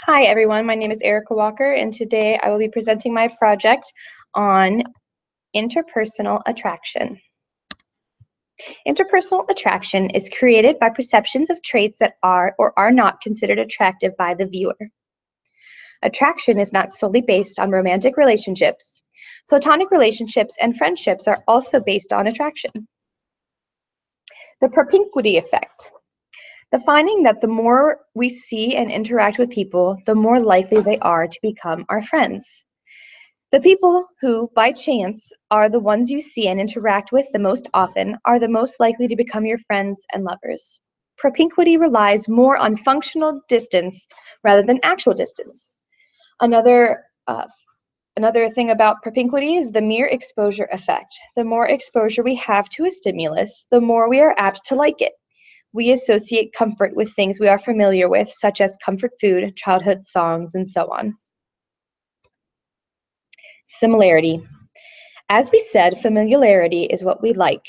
Hi everyone, my name is Erica Walker and today I will be presenting my project on interpersonal attraction. Interpersonal attraction is created by perceptions of traits that are or are not considered attractive by the viewer. Attraction is not solely based on romantic relationships. Platonic relationships and friendships are also based on attraction. The propinquity effect. The finding that the more we see and interact with people, the more likely they are to become our friends. The people who, by chance, are the ones you see and interact with the most often are the most likely to become your friends and lovers. Propinquity relies more on functional distance rather than actual distance. Another thing about propinquity is the mere exposure effect. The more exposure we have to a stimulus, the more we are apt to like it. We associate comfort with things we are familiar with, such as comfort food, childhood songs, and so on. Similarity. As we said, familiarity is what we like,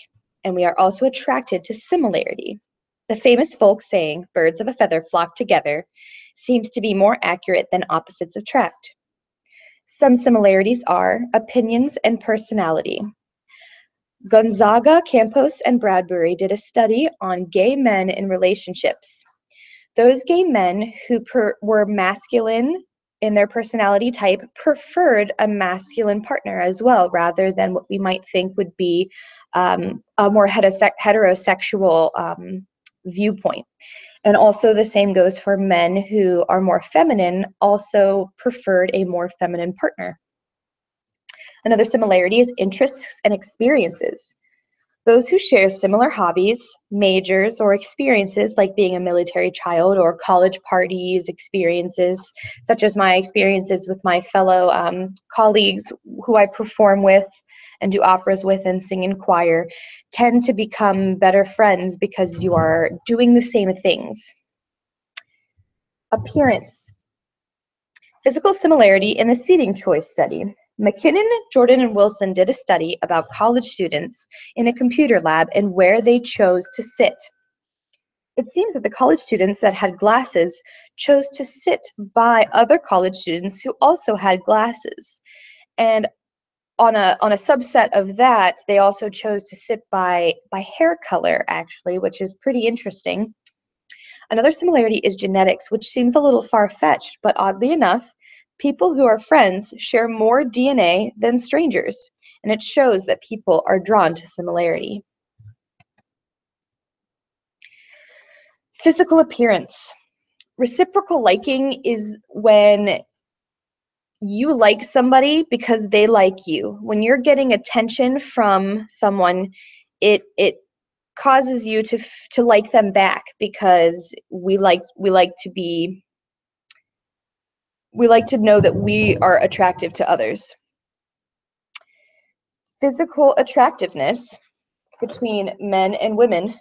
and we are also attracted to similarity. The famous folk saying, "Birds of a feather flock together," seems to be more accurate than opposites attract. Some similarities are opinions and personality. Gonzaga, Campos, and Bradbury did a study on gay men in relationships. Those gay men who were masculine in their personality type preferred a masculine partner as well, rather than what we might think would be a more heterosexual viewpoint. And also the same goes for men who are more feminine, also preferred a more feminine partner. Another similarity is interests and experiences. Those who share similar hobbies, majors, or experiences like being a military child or college parties experiences, such as my experiences with my fellow colleagues who I perform with and do operas with and sing in choir, tend to become better friends because you are doing the same things. Appearance. Physical similarity in the seating choice study. McKinnon, Jordan, and Wilson did a study about college students in a computer lab and where they chose to sit. It seems that the college students that had glasses chose to sit by other college students who also had glasses. And on a subset of that, they also chose to sit by hair color, actually, which is pretty interesting. Another similarity is genetics, which seems a little far-fetched, but oddly enough, people who are friends share more DNA than strangers, and it shows that people are drawn to similarity. Physical appearance. Reciprocal liking is when you like somebody because they like you. When you're getting attention from someone, it causes you to like them back, because we like to know that we are attractive to others. Physical attractiveness between men and women.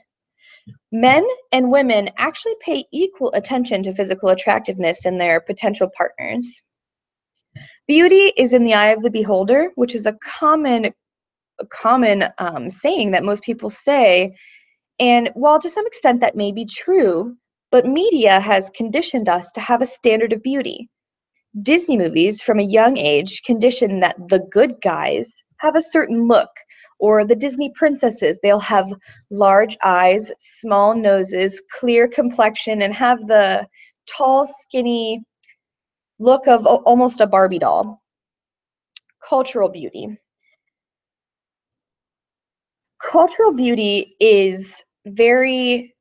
Men and women actually pay equal attention to physical attractiveness in their potential partners. Beauty is in the eye of the beholder, which is a common saying that most people say. And while to some extent that may be true, but media has conditioned us to have a standard of beauty. Disney movies from a young age condition that the good guys have a certain look, or the Disney princesses, they'll have large eyes, small noses, clear complexion, and have the tall, skinny look of almost a Barbie doll. Cultural beauty. Cultural beauty is very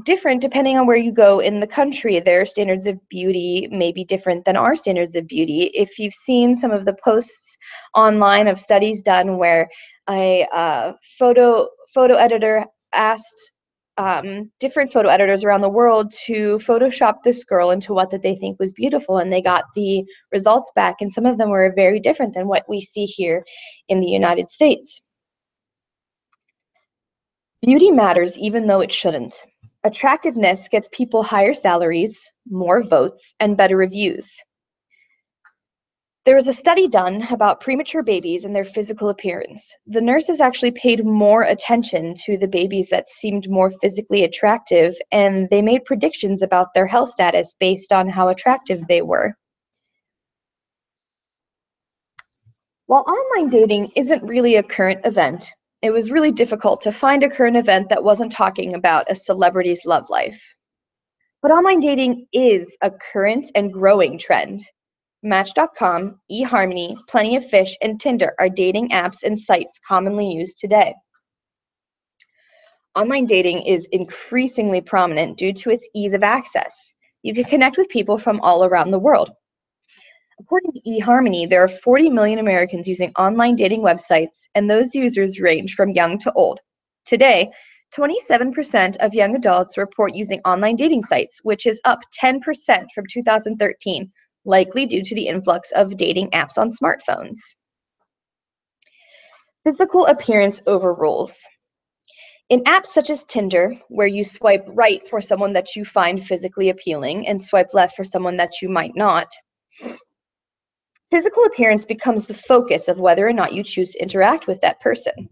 different depending on where you go in the country. Their standards of beauty may be different than our standards of beauty. If you've seen some of the posts online of studies done where a photo editor asked different photo editors around the world to Photoshop this girl into what that they think was beautiful, and they got the results back, and some of them were very different than what we see here in the United States. Beauty matters even though it shouldn't. Attractiveness gets people higher salaries, more votes, and better reviews. There was a study done about premature babies and their physical appearance. The nurses actually paid more attention to the babies that seemed more physically attractive, and they made predictions about their health status based on how attractive they were. While online dating isn't really a current event, it was really difficult to find a current event that wasn't talking about a celebrity's love life. But online dating is a current and growing trend. Match.com, eHarmony, Plenty of Fish, and Tinder are dating apps and sites commonly used today. Online dating is increasingly prominent due to its ease of access. You can connect with people from all around the world. According to eHarmony, there are 40 million Americans using online dating websites, and those users range from young to old. Today, 27% of young adults report using online dating sites, which is up 10% from 2013, likely due to the influx of dating apps on smartphones. Physical appearance overrules. In apps such as Tinder, where you swipe right for someone that you find physically appealing and swipe left for someone that you might not, physical appearance becomes the focus of whether or not you choose to interact with that person.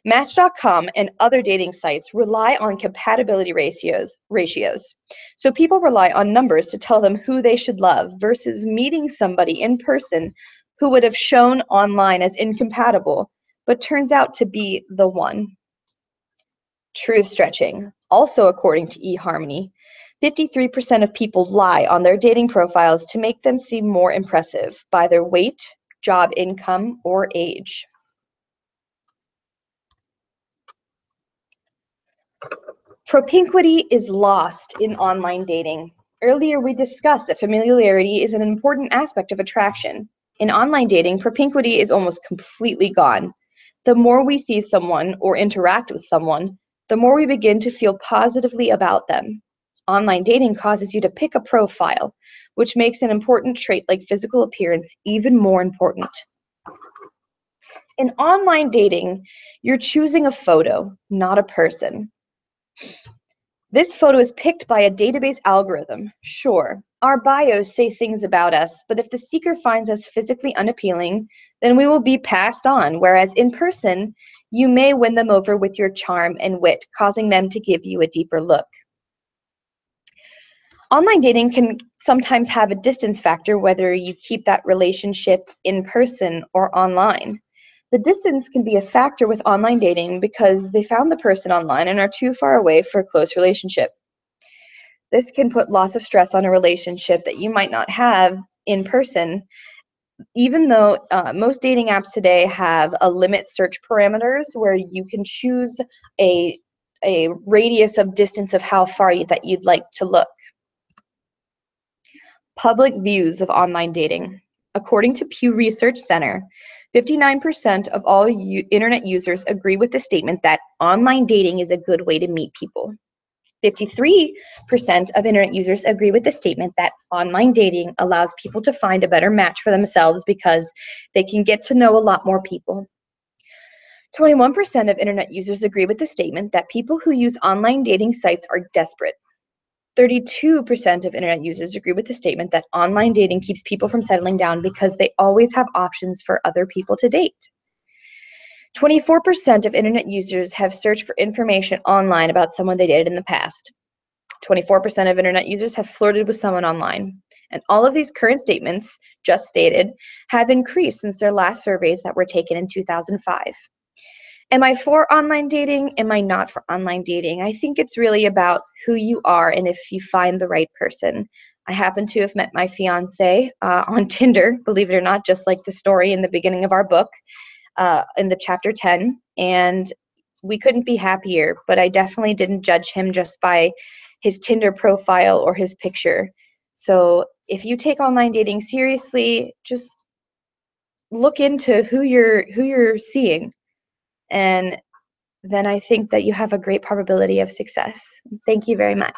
Match.com and other dating sites rely on compatibility ratios. So people rely on numbers to tell them who they should love versus meeting somebody in person who would have shown online as incompatible, but turns out to be the one. Truth stretching. Also according to eHarmony, 53% of people lie on their dating profiles to make them seem more impressive by their weight, job income, or age. Propinquity is lost in online dating. Earlier, we discussed that familiarity is an important aspect of attraction. In online dating, propinquity is almost completely gone. The more we see someone or interact with someone, the more we begin to feel positively about them. Online dating causes you to pick a profile, which makes an important trait like physical appearance even more important. In online dating, you're choosing a photo, not a person. This photo is picked by a database algorithm. Sure, our bios say things about us, but if the seeker finds us physically unappealing, then we will be passed on, whereas in person, you may win them over with your charm and wit, causing them to give you a deeper look. Online dating can sometimes have a distance factor, whether you keep that relationship in person or online. The distance can be a factor with online dating because they found the person online and are too far away for a close relationship. This can put lots of stress on a relationship that you might not have in person, even though most dating apps today have a limit search parameters where you can choose a radius of distance of how far that you'd like to look. Public views of online dating. According to Pew Research Center, 59% of all internet users agree with the statement that online dating is a good way to meet people. 53% of internet users agree with the statement that online dating allows people to find a better match for themselves because they can get to know a lot more people. 21% of internet users agree with the statement that people who use online dating sites are desperate. 32% of internet users agree with the statement that online dating keeps people from settling down because they always have options for other people to date. 24% of internet users have searched for information online about someone they dated in the past. 24% of internet users have flirted with someone online. And all of these current statements, just stated, have increased since their last surveys that were taken in 2005. Am I for online dating? Am I not for online dating? I think it's really about who you are and if you find the right person. I happen to have met my fiance on Tinder, believe it or not, just like the story in the beginning of our book, in the chapter 10, and we couldn't be happier, but I definitely didn't judge him just by his Tinder profile or his picture. So if you take online dating seriously, just look into who you're seeing, and then I think that you have a great probability of success. Thank you very much.